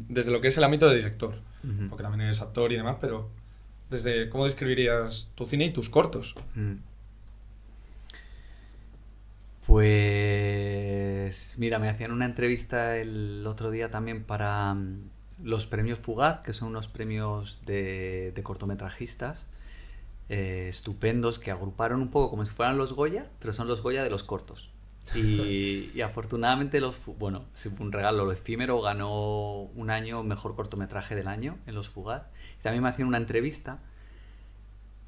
Desde lo que es el ámbito de director, Ujú. porque también eres actor y demás, pero desde ¿cómo describirías tu cine y tus cortos? Mm. Pues mira, me hacían una entrevista el otro día también para los premios Fugaz, que son unos premios de cortometrajistas estupendos que agruparon un poco como si fueran los Goya, pero son los Goya de los cortos. Y afortunadamente bueno, sí, fue un regalo, lo efímero ganó un año mejor cortometraje del año en los Fugaz. Y también me hacían una entrevista.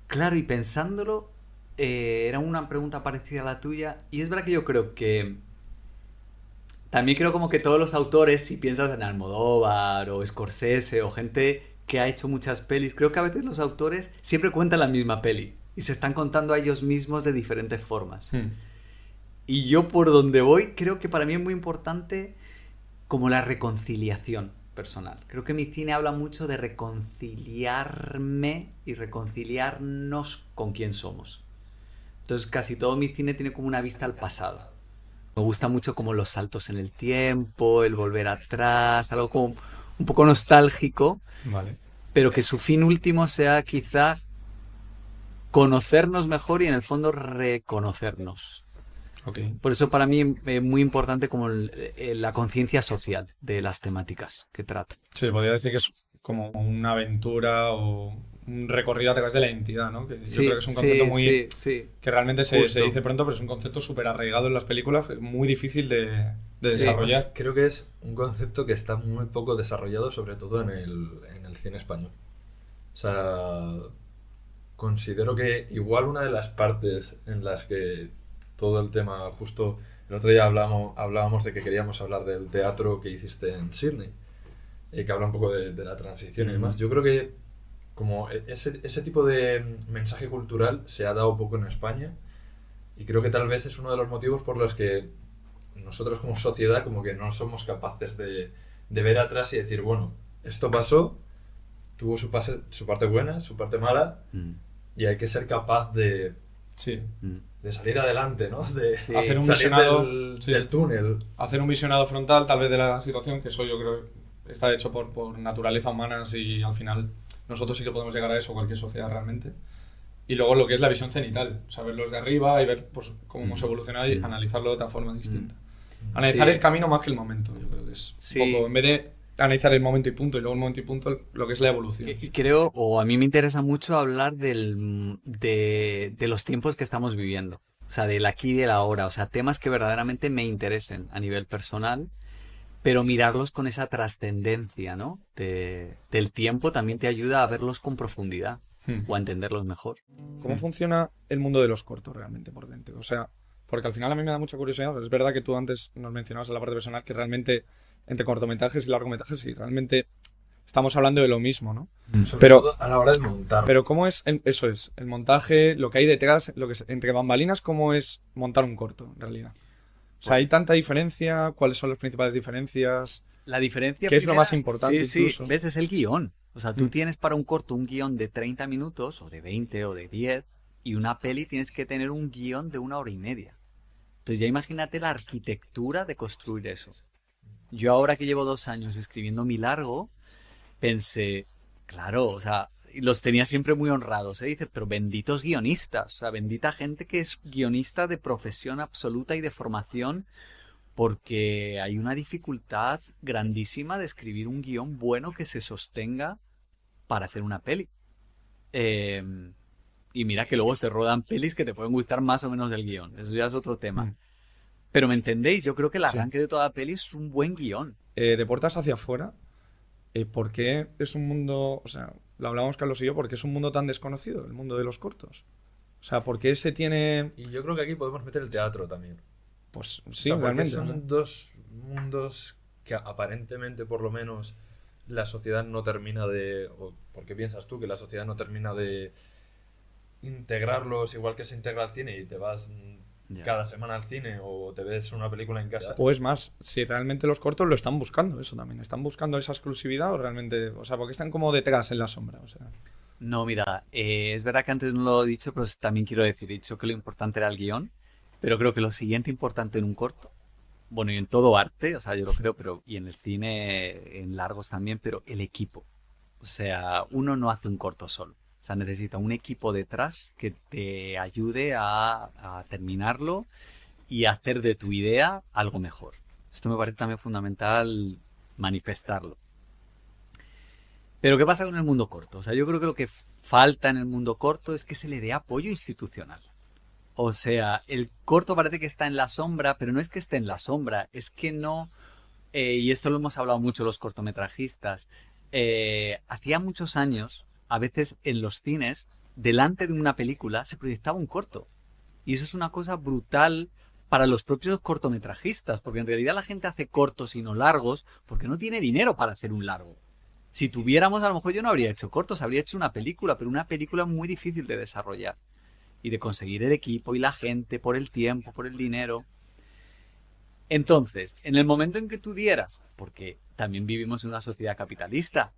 Claro, y pensándolo, era una pregunta parecida a la tuya. Y es verdad que yo creo que también creo como que todos los autores, si piensas en Almodóvar o Scorsese o gente que ha hecho muchas pelis, creo que a veces los autores siempre cuentan la misma peli y se están contando a ellos mismos de diferentes formas. Y yo por donde voy, creo que para mí es muy importante como la reconciliación personal. Creo que mi cine habla mucho de reconciliarme y reconciliarnos con quién somos. Entonces casi todo mi cine tiene como una vista al pasado. Me gusta mucho como los saltos en el tiempo, el volver atrás, algo como un poco nostálgico, Vale. pero que su fin último sea quizá conocernos mejor y en el fondo reconocernos. Ok. Por eso para mí es muy importante como la conciencia social de las temáticas que trato. Sí, podría decir que es como una aventura o un recorrido a través de la identidad, ¿no? Que yo creo que Sí, es un concepto sí, muy... sí, sí. que realmente se Justo. dice pronto, pero es un concepto súper arraigado en las películas, muy difícil de Sí. desarrollar. Creo que es un concepto que está muy poco desarrollado, sobre todo en el cine español. O sea, considero que igual una de las partes en las que todo el tema, justo el otro día hablábamos de que queríamos hablar del teatro que hiciste en Sydney, que habla un poco de la transición y demás. Yo creo que como ese tipo de mensaje cultural se ha dado poco en España y creo que tal vez es uno de los motivos por los que nosotros como sociedad como que no somos capaces de ver atrás y decir, bueno, esto pasó, tuvo su parte buena, su parte mala, y hay que ser capaz Sí. de salir adelante, ¿no? De Sí. Hacer un salir visionado... sí. del túnel. Hacer un visionado frontal tal vez de la situación, que eso yo creo que está hecho por naturaleza humana y al final nosotros sí que podemos llegar a eso, cualquier sociedad realmente. Y luego lo que es la visión cenital, saberlos de arriba y ver pues, cómo hemos evolucionado y analizarlo de otra forma distinta. Analizar Sí. el camino más que el momento, yo creo que es Sí. un poco, en vez de analizar el momento y punto y luego el momento y punto, lo que es la evolución. Y creo, o a mí me interesa mucho hablar de los tiempos que estamos viviendo. O sea, del aquí y del ahora. O sea, temas que verdaderamente me interesen a nivel personal, pero mirarlos con esa trascendencia, ¿no? Del tiempo también te ayuda a verlos con profundidad o a entenderlos mejor. ¿Cómo funciona el mundo de los cortos realmente por dentro? O sea, porque al final a mí me da mucha curiosidad. Pues es verdad que tú antes nos mencionabas en la parte personal que realmente entre cortometrajes y largometrajes sí, realmente estamos hablando de lo mismo, ¿no? Sobre Pero- todo a la hora de montar. Pero ¿cómo es eso es el montaje, lo que hay detrás, entre bambalinas, cómo es montar un corto en realidad? O sea, ¿hay tanta diferencia? ¿Cuáles son las principales diferencias? La diferencia ¿Qué es lo primera- más importante Sí, incluso? sí, ves, es el guión. O sea, tú tienes para un corto un guión de 30 minutos, o de 20, o de 10, y una peli tienes que tener un guión de 1 hora y media. Entonces ya imagínate la arquitectura de construir eso. Yo ahora que llevo 2 años escribiendo mi largo, pensé, claro, o sea, y los tenía siempre muy honrados, ¿eh? Dice, pero benditos guionistas, o sea, bendita gente que es guionista de profesión absoluta y de formación, porque hay una dificultad grandísima de escribir un guión bueno que se sostenga para hacer una peli. Eh, y mira que luego se rodan pelis que te pueden gustar más o menos del guión, eso ya es otro tema. Pero me entendéis, yo creo que el Sí. arranque de toda peli es un buen guión. De puertas hacia afuera, ¿por qué es un mundo, o sea, lo hablamos Carlos y yo, porque es un mundo tan desconocido, el mundo de los cortos? O sea, ¿por qué se tiene...? Y yo creo que aquí podemos meter el teatro también. Pues O sí, sea, porque realmente. son ¿no? dos mundos que aparentemente, por lo menos, la sociedad no termina de... O, ¿por qué piensas tú que la sociedad no termina de integrarlos igual que se integra al cine y te vas Ya. cada semana al cine o te ves una película en casa? O es más, si realmente los cortos lo están buscando, eso también. ¿Están buscando esa exclusividad o realmente...? O sea, porque están como detrás en la sombra, o sea... No, mira, es verdad que antes no lo he dicho, pero también quiero decir, he dicho que lo importante era el guión, pero creo que lo siguiente importante en un corto, bueno, y en todo arte, o sea, yo lo creo, pero y en el cine, en largos también, pero el equipo. O sea, uno no hace un corto solo. O sea, necesita un equipo detrás que te ayude a terminarlo y hacer de tu idea algo mejor. Esto me parece también fundamental manifestarlo. Pero ¿qué pasa con el mundo corto? O sea, yo creo que lo que falta en el mundo corto es que se le dé apoyo institucional. O sea, el corto parece que está en la sombra, pero no es que esté en la sombra, es que no, y esto lo hemos hablado mucho los cortometrajistas, hacía muchos años, a veces en los cines, delante de una película se proyectaba un corto. Y eso es una cosa brutal para los propios cortometrajistas, porque en realidad la gente hace cortos y no largos porque no tiene dinero para hacer un largo. Si tuviéramos, a lo mejor yo no habría hecho cortos, habría hecho una película, pero una película muy difícil de desarrollar y de conseguir el equipo y la gente por el tiempo, por el dinero. Entonces, en el momento en que tú dieras, porque también vivimos en una sociedad capitalista,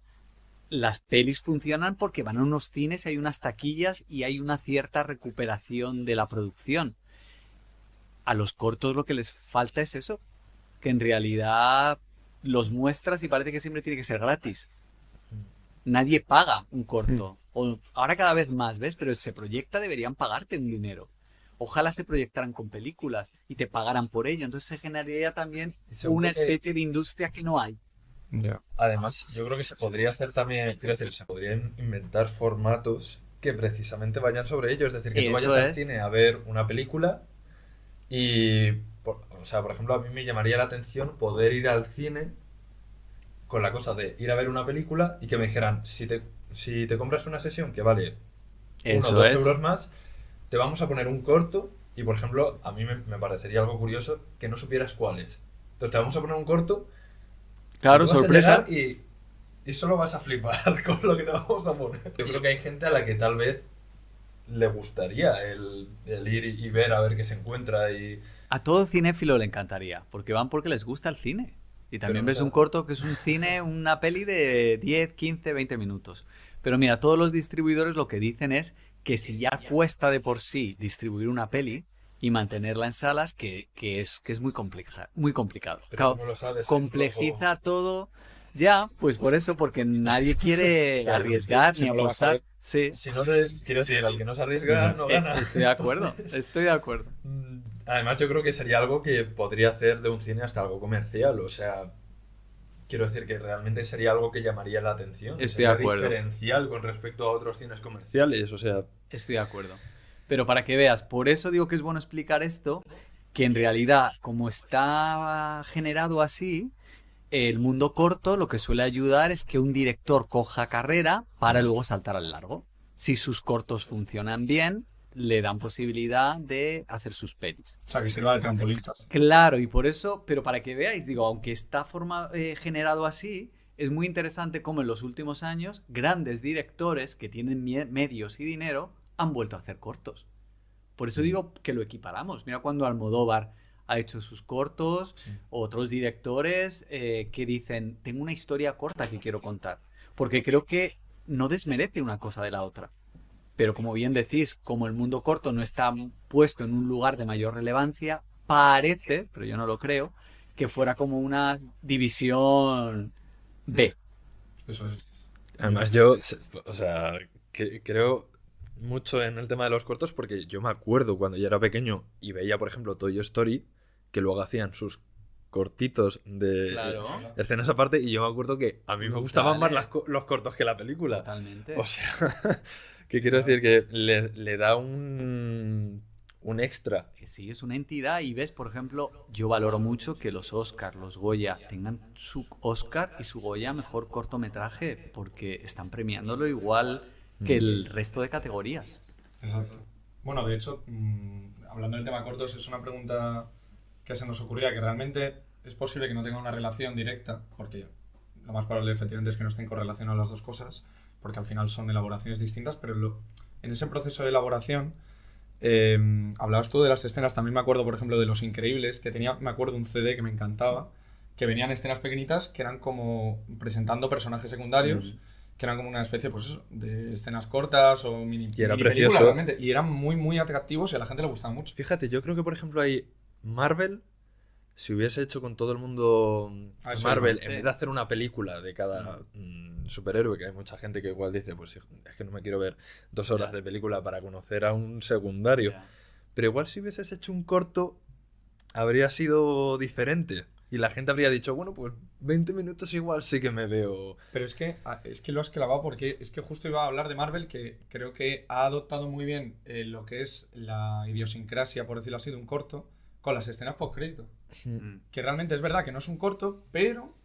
las pelis funcionan porque van a unos cines, hay unas taquillas y hay una cierta recuperación de la producción. A los cortos lo que les falta es eso, que en realidad los muestras y parece que siempre tiene que ser gratis. Nadie paga un corto. O ahora cada vez más, ¿ves? Pero si se proyecta deberían pagarte un dinero. Ojalá se proyectaran con películas y te pagaran por ello. Entonces se generaría también una especie de industria que no hay. Ya. Además, yo creo que se podría hacer también, quiero decir, se podrían inventar formatos que precisamente vayan sobre ello. Es decir, que tú Eso vayas al es. cine a ver una película y, o sea, por ejemplo, a mí me llamaría la atención poder ir al cine con la cosa de ir a ver una película y que me dijeran, si te compras una sesión que vale 1 o Eso 2 es. euros más, te vamos a poner un corto y, por ejemplo, a mí me parecería algo curioso que no supieras cuál es. Entonces te vamos a poner un corto y Claro, tú vas a sorpresa. llegar y solo vas a flipar con lo que te vamos a poner. Yo creo que hay gente a la que tal vez le gustaría el ir y ver a ver qué se encuentra y... A todo cinéfilo le encantaría, porque van porque les gusta el cine. Y también no ves se un hace. corto que es un cine, una peli de 10, 15, 20 minutos. Pero mira, todos los distribuidores lo que dicen es que si ya cuesta de por sí distribuir una peli y mantenerla en salas, que es muy complicado. Pero Claro, ¿cómo lo sabes? Es complejiza todo. Ya, pues por eso, porque nadie quiere Claro, arriesgar si ni no lo vas a apostar. ver. Sí, Si no te... Quiero decir, al que no se arriesga no gana. estoy de acuerdo, Entonces, estoy de acuerdo. Además, yo creo que sería algo que podría hacer de un cine hasta algo comercial. O sea, quiero decir que realmente sería algo que llamaría la atención. Estoy de Sería acuerdo. diferencial con respecto a otros cines comerciales. O sea, Estoy de acuerdo. Pero para que veas, por eso digo que es bueno explicar esto, que en realidad, como está generado así, el mundo corto lo que suele ayudar es que un director coja carrera para luego saltar al largo. Si sus cortos funcionan bien, le dan posibilidad de hacer sus pelis. O sea, que sirva de trampolín. Claro, y por eso, pero para que veáis, digo, aunque está generado así, es muy interesante cómo en los últimos años grandes directores que tienen medios y dinero han vuelto a hacer cortos. Por eso digo que lo equiparamos. Mira cuando Almodóvar ha hecho sus cortos, otros directores que dicen, tengo una historia corta que quiero contar. Porque creo que no desmerece una cosa de la otra. Pero como bien decís, como el mundo corto no está puesto en un lugar de mayor relevancia, parece, pero yo no lo creo, que fuera como una división B. Eso es. además yo, o sea, creo mucho en el tema de los cortos porque yo me acuerdo cuando yo era pequeño y veía, por ejemplo, Toy Story, que luego hacían sus cortitos de Claro. escenas aparte y yo me acuerdo que a mí me gustaban más los cortos que la película. Totalmente. O sea, que quiero decir que le da un extra. Sí, es una entidad y ves, por ejemplo, yo valoro mucho que los Oscar, los Goya, tengan su Oscar y su Goya mejor cortometraje porque están premiándolo igual que el resto de categorías. Exacto. Bueno, de hecho, hablando del tema cortos, es una pregunta que se nos ocurría, que realmente es posible que no tenga una relación directa, porque lo más probable efectivamente es que no estén correlacionadas las dos cosas, porque al final son elaboraciones distintas, pero en ese proceso de elaboración hablabas tú de las escenas. También me acuerdo, por ejemplo, de Los Increíbles, que tenía, me acuerdo, un CD que me encantaba, que venían escenas pequeñitas que eran como presentando personajes secundarios que eran como una especie, pues eso, de escenas cortas o mini, Y era mini precioso. películas realmente. Y eran muy, muy atractivos y a la gente le gustaba mucho. Fíjate, yo creo que por ejemplo hay Marvel, si hubiese hecho con todo el mundo Eso Marvel, iba. en vez de hacer una película de cada superhéroe, que hay mucha gente que igual dice, pues es que no me quiero ver 2 horas de película para conocer a un secundario. Ya. Pero igual si hubieses hecho un corto, habría sido diferente. Y la gente habría dicho, bueno, pues 20 minutos igual sí que me veo. Pero es que lo has clavado porque es que justo iba a hablar de Marvel, que creo que ha adoptado muy bien lo que es la idiosincrasia, por decirlo así, de un corto, con las escenas post-crédito. Mm. Que realmente es verdad que no es un corto, pero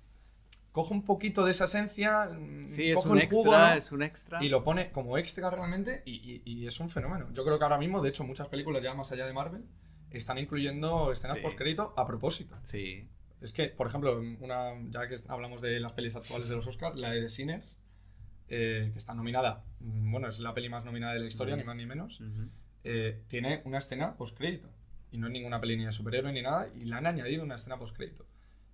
coge un poquito de esa esencia, Sí, es coge un el jugo, extra, ¿no? es un extra. Y lo pone como extra realmente y es un fenómeno. Yo creo que ahora mismo, de hecho, muchas películas ya más allá de Marvel están incluyendo escenas Sí. post-crédito a propósito. Sí. Es que, por ejemplo, ya que hablamos de las pelis actuales de los Oscars, la de The Sinners, que está nominada, bueno, es la peli más nominada de la historia, ni más ni menos, Ujú. tiene una escena post-crédito. Y no es ninguna peli ni de superhéroe ni nada, y le han añadido una escena post-crédito.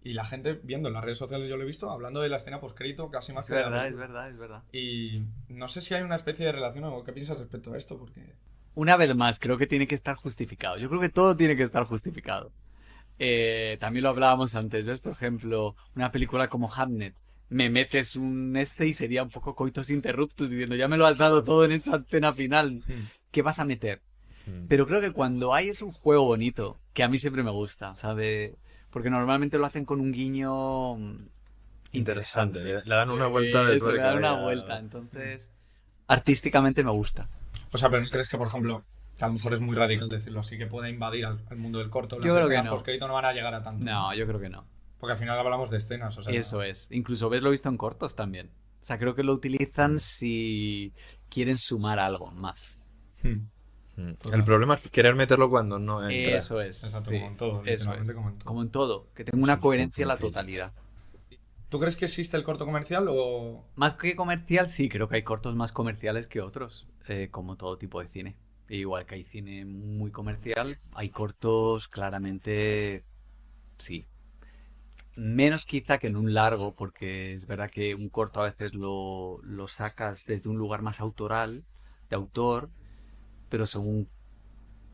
Y la gente viendo en las redes sociales, yo lo he visto, hablando de la escena post-crédito casi más Es que de la verdad, es película. verdad, es verdad. Y no sé si hay una especie de relación o qué piensas respecto a esto, porque... Una vez más, creo que tiene que estar justificado. Yo creo que todo tiene que estar justificado. También lo hablábamos antes, ¿ves? Por ejemplo, una película como Hamnet. Me metes y sería un poco coitus interruptus diciendo, ya me lo has dado todo en esa escena final. ¿Qué vas a meter? Pero creo que cuando hay es un juego bonito, que a mí siempre me gusta, ¿sabe? Porque normalmente lo hacen con un guiño Interesante, le dan una vuelta de Eso, le tuerca dan una ahí a- vuelta. Entonces, artísticamente me gusta. O sea, pero ¿no crees que, por ejemplo, que a lo mejor es muy radical decirlo así, que pueda invadir al mundo del corto? Yo Las creo que escenas no. post-crédito no van a llegar a tanto. No, yo creo que no. Porque al final hablamos de escenas, o sea... Eso es. Incluso ves lo visto en cortos también. O sea, creo que lo utilizan si quieren sumar algo más. El problema es querer meterlo cuando no entra. Eso es. Exacto, sí. como en todo, Eso literalmente es. como en todo. Como en todo. Que tenga una coherencia la totalidad. ¿Tú crees que existe el corto comercial o...? Más que comercial, sí, creo que hay cortos más comerciales que otros. Como todo tipo de cine. Igual que hay cine muy comercial, hay cortos claramente... Sí. Menos quizá que en un largo, porque es verdad que un corto a veces lo sacas desde un lugar más autoral, de autor, pero según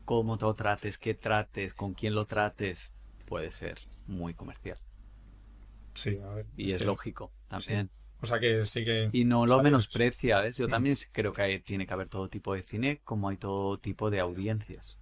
cómo te lo trates, qué trates, con quién lo trates, puede ser muy comercial. Sí, a ver. Y es que- lógico también. O sea que sí que... Y no o lo sea, menosprecia, ¿ves? Yo Mm. también creo que tiene que haber todo tipo de cine, como hay todo tipo de audiencias.